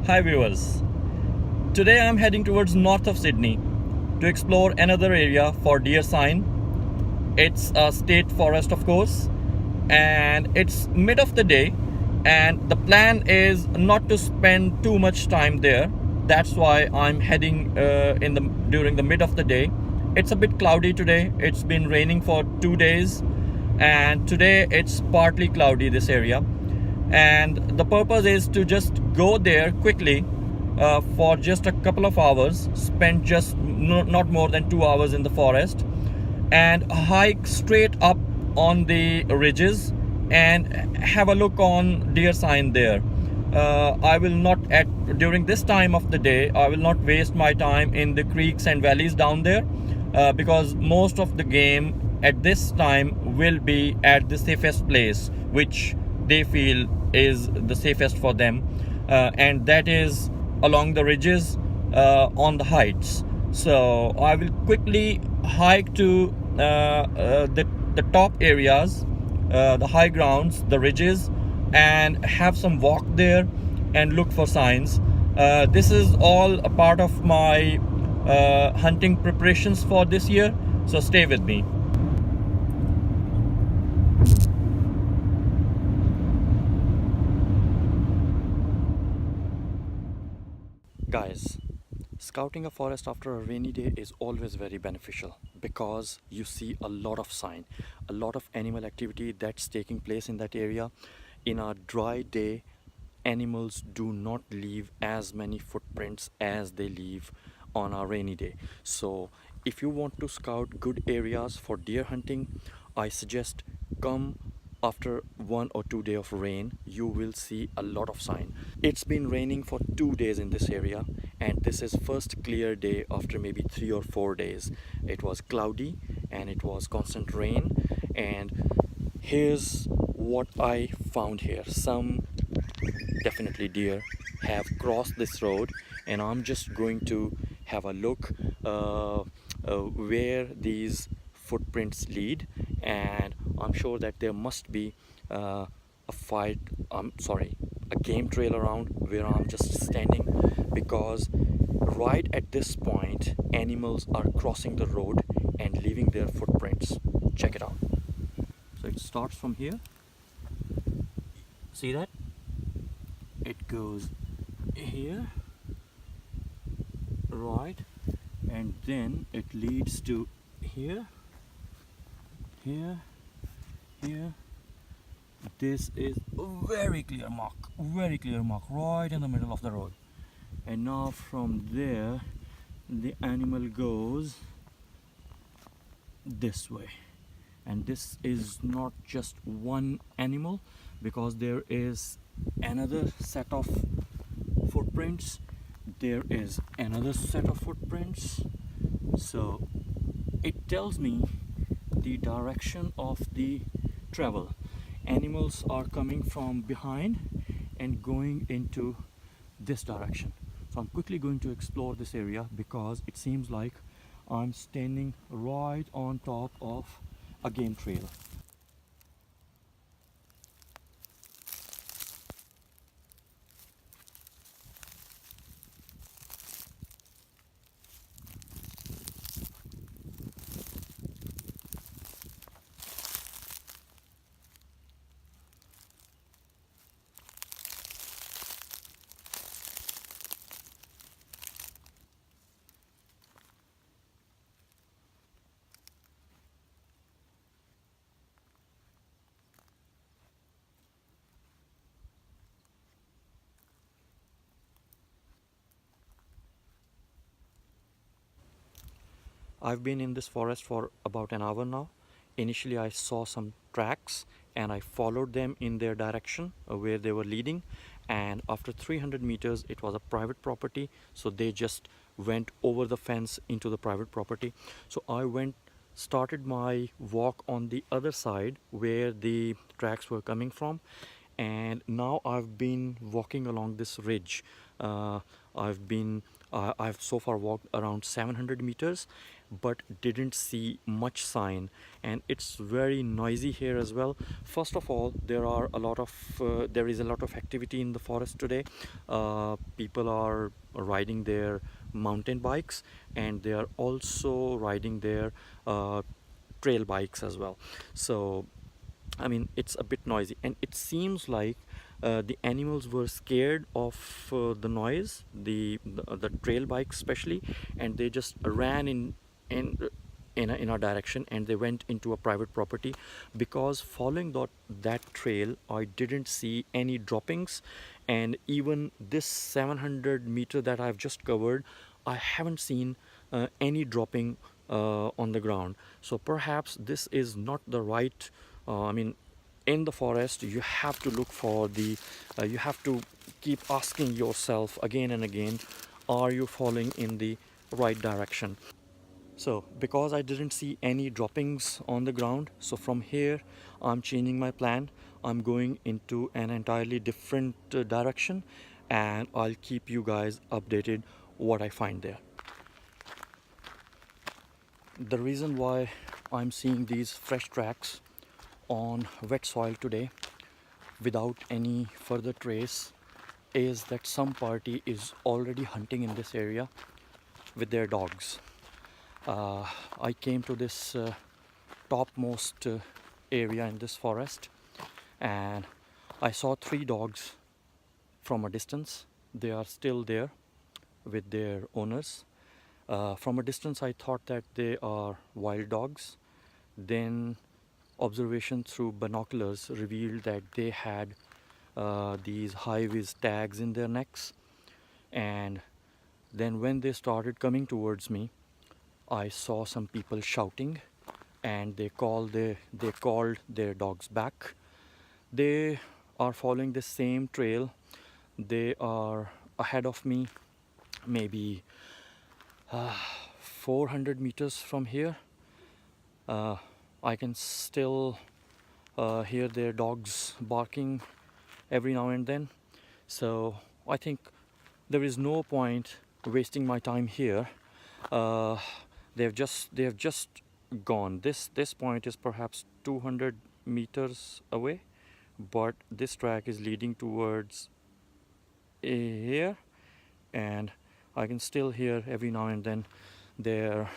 Hi viewers, today I'm heading towards north of Sydney to explore another area for deer sign. It's a state forest of course, and it's mid of the day, and the plan is not to spend too much time there. That's why I'm heading during the mid of the day. It's a bit cloudy today. It's been raining for 2 days, and today it's partly cloudy this area, and the purpose is to just go there quickly for just a couple of hours, spend just not more than 2 hours in the forest, and hike straight up on the ridges and have a look on deer sign there. I will not during this time of the day, I will not waste my time in the creeks and valleys down there, because most of the game at this time will be at the safest place which they feel is the safest for them, and that is along the ridges, on the heights. So I will quickly hike to the top areas, the high grounds, the ridges, and have some walk there and look for signs. This is all a part of my hunting preparations for this year, so stay with me. Guys, scouting a forest after a rainy day is always very beneficial because you see a lot of sign, a lot of animal activity that's taking place in that area. In a dry day, animals do not leave as many footprints as they leave on a rainy day. So if you want to scout good areas for deer hunting, I suggest come after 1 or 2 days of rain. You will see a lot of sign. It's been raining for 2 days in this area, and this is first clear day after maybe 3 or 4 days. It was cloudy and it was constant rain, and here's what I found here. Some definitely deer have crossed this road, and I'm just going to have a look where these footprints lead, and I'm sure that there must be a fight, a game trail around where I'm just standing, because right at this point animals are crossing the road and leaving their footprints. Check it out. So it starts from here, see that? It goes here, right, and then it leads to here, here, here. This is a very clear mark right in the middle of the road. And now from there the animal goes this way, and this is not just one animal, because there is another set of footprints, there is another set of footprints. So it tells me the direction of the travel. Animals are coming from behind and going into this direction. So I'm quickly going to explore this area because it seems like I'm standing right on top of a game trail. I've been in this forest for about an hour now. Initially, I saw some tracks and I followed them in their direction where they were leading. And after 300 meters, it was a private property. So they just went over the fence into the private property. So I started my walk on the other side where the tracks were coming from. And now I've been walking along this ridge. I've so far walked around 700 meters, but didn't see much sign, and it's very noisy here as well. First of all, there is a lot of activity in the forest today. People are riding their mountain bikes, and they are also riding their trail bikes as well. So I mean, it's a bit noisy, and it seems like the animals were scared of the noise, the trail bikes especially, and they just ran in in our direction, and they went into a private property. Because following that trail, I didn't see any droppings, and even this 700 meter that I've just covered, I haven't seen any dropping on the ground. So perhaps this is not the right I mean, in the forest, you have to look for you have to keep asking yourself again and again, are you falling in the right direction? So because I didn't see any droppings on the ground, so from here I'm changing my plan. I'm going into an entirely different direction, and I'll keep you guys updated what I find there. The reason why I'm seeing these fresh tracks on wet soil today without any further trace is that some party is already hunting in this area with their dogs. I came to this topmost area in this forest, and I saw 3 dogs from a distance. They are still there with their owners. From a distance, I thought that they are wild dogs. Then observation through binoculars revealed that they had these high-vis tags in their necks, and then when they started coming towards me, I saw some people shouting, and they called their dogs back. They are following the same trail. They are ahead of me, maybe 400 meters from here. I can still hear their dogs barking every now and then. So I think there is no point wasting my time here. They have just gone. This point is perhaps 200 meters away, but this track is leading towards here, and I can still hear every now and then their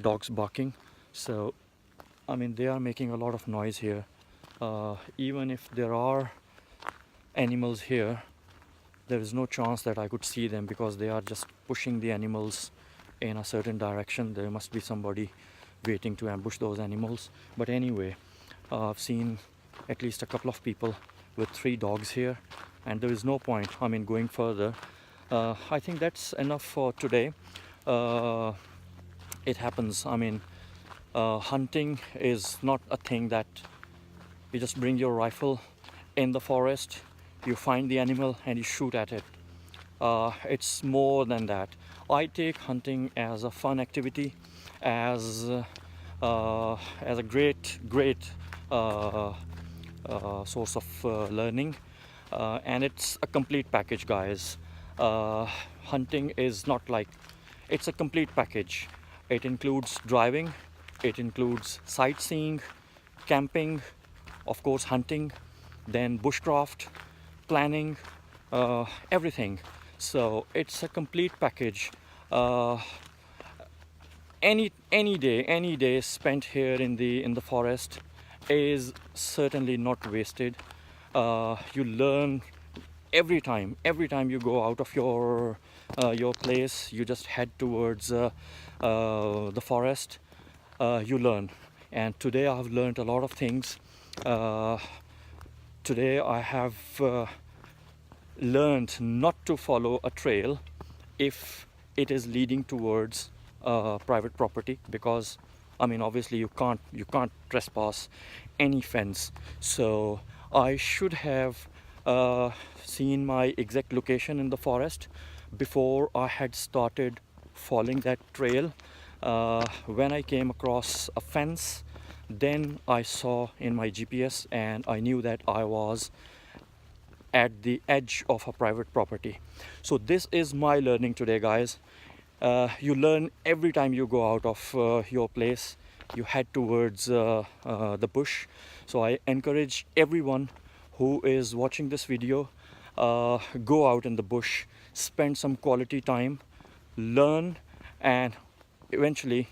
dogs barking. So I mean, they are making a lot of noise here. Even if there are animals here, there is no chance that I could see them, because they are just pushing the animals in a certain direction. There must be somebody waiting to ambush those animals. But anyway, I've seen at least a couple of people with 3 dogs here, and there is no point, I mean, going further. I think that's enough for today. It happens. I mean, hunting is not a thing that you just bring your rifle in the forest, you find the animal and you shoot at it. It's more than that. I take hunting as a fun activity, as a great source of learning, and it's a complete package, guys. Hunting is not like, it's a complete package. It includes driving, it includes sightseeing, camping, of course hunting, then bushcraft, planning, everything. So it's a complete package. Any day spent here in the forest is certainly not wasted. You learn every time you go out of your place, you just head towards the forest. You learn, and today I have learned a lot of things. Today I have learned not to follow a trail if it is leading towards private property, because I mean, obviously you can't trespass any fence. So I should have seen my exact location in the forest before I had started following that trail. When I came across a fence, then I saw in my GPS, and I knew that I was at the edge of a private property. So this is my learning today, guys. You learn every time you go out of your place. You head towards the bush. So I encourage everyone who is watching this video, go out in the bush, spend some quality time, learn, and eventually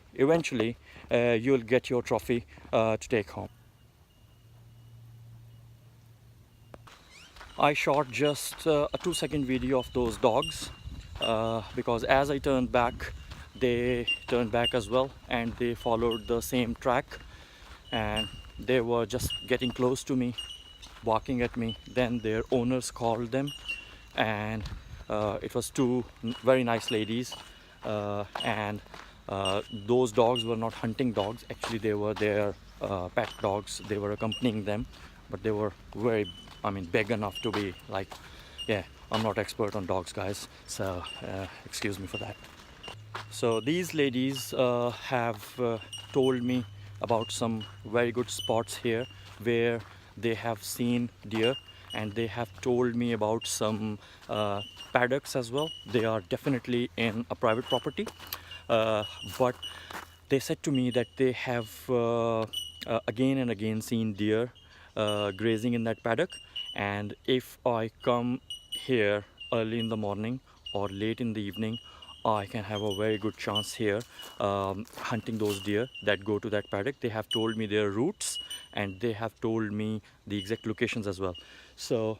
you'll get your trophy to take home. I shot just a 2-second video of those dogs because as I turned back, they turned back as well, and they followed the same track, and they were just getting close to me, barking at me. Then their owners called them, and it was two very nice ladies, and those dogs were not hunting dogs. Actually, they were their pet dogs. They were accompanying them, but they were very, I mean, big enough to be like, yeah, I'm not expert on dogs, guys, so excuse me for that. So these ladies have told me about some very good spots here where they have seen deer, and they have told me about some paddocks as well. They are definitely in a private property, but they said to me that they have again and again seen deer grazing in that paddock, and if I come here early in the morning or late in the evening, I can have a very good chance here hunting those deer that go to that paddock. They have told me their routes, and they have told me the exact locations as well. So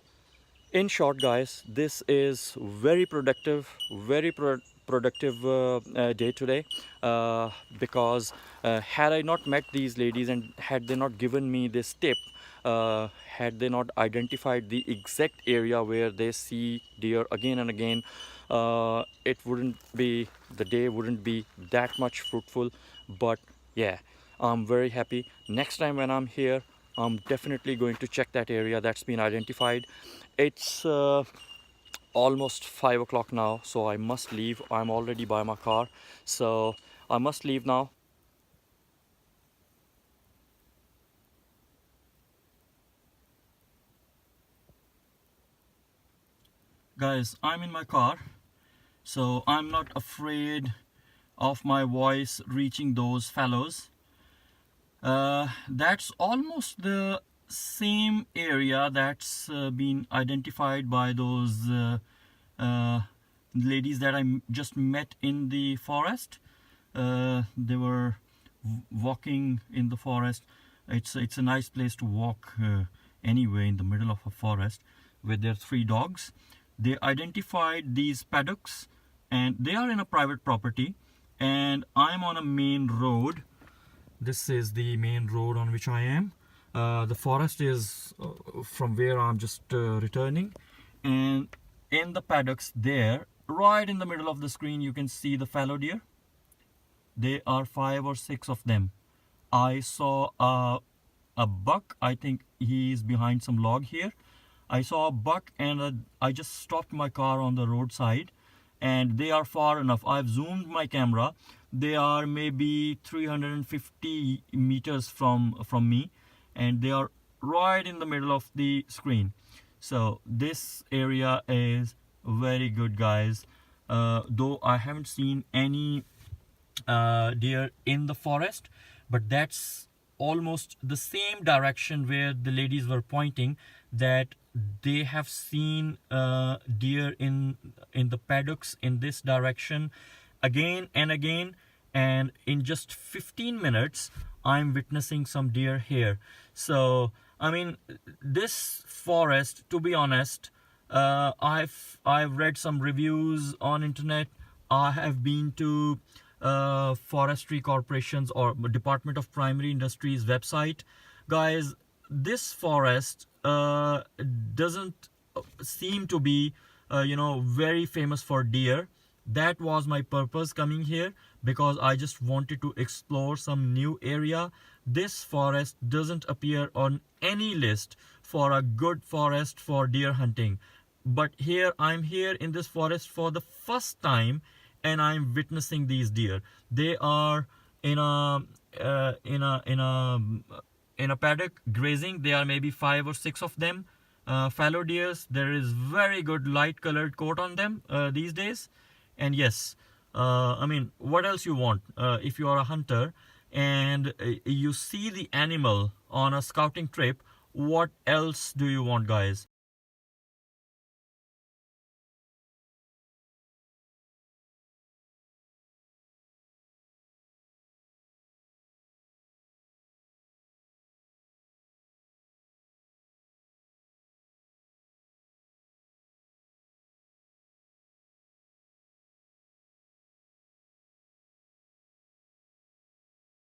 in short, guys, this is very productive, very productive day today, because had I not met these ladies, and had they not given me this tip, had they not identified the exact area where they see deer again and again, it wouldn't be, the day wouldn't be that much fruitful. But yeah, I'm very happy. Next time when I'm here, I'm definitely going to check that area that's been identified. It's almost 5 o'clock now, so I must leave. I'm already by my car, so I must leave now. Guys, I'm in my car, so I'm not afraid of my voice reaching those fellows. That's almost the same area that's been identified by those uh, ladies that I just met in the forest. They were walking in the forest. It's a nice place to walk anyway, in the middle of a forest with their 3 dogs. They identified these paddocks, and they are in a private property, and I'm on a main road. This is the main road on which I am. The forest is from where I'm just returning, and in the paddocks there, right in the middle of the screen, you can see the fallow deer. There are 5 or 6 of them. I saw a buck. I think he's behind some log here. I saw a buck, and I just stopped my car on the roadside, and they are far enough. I've zoomed my camera. They are maybe 350 meters from me, and they are right in the middle of the screen. So this area is very good, guys. Though I haven't seen any deer in the forest, but that's almost the same direction where the ladies were pointing, that they have seen deer in the paddocks in this direction again and again, and in just 15 minutes I'm witnessing some deer here. So I mean, this forest, to be honest, I've read some reviews on internet. I have been to Forestry Corporation's or Department of Primary Industries website. Guys, this forest doesn't seem to be very famous for deer. That was my purpose coming here, because I just wanted to explore some new area. This forest doesn't appear on any list for a good forest for deer hunting, but here I'm here in this forest for the first time, and I'm witnessing these deer. They are in a paddock grazing. There are maybe 5 or 6 of them, fallow deers. There is very good light colored coat on them these days. And yes, I mean, what else you want? If you are a hunter and you see the animal on a scouting trip, what else do you want, guys?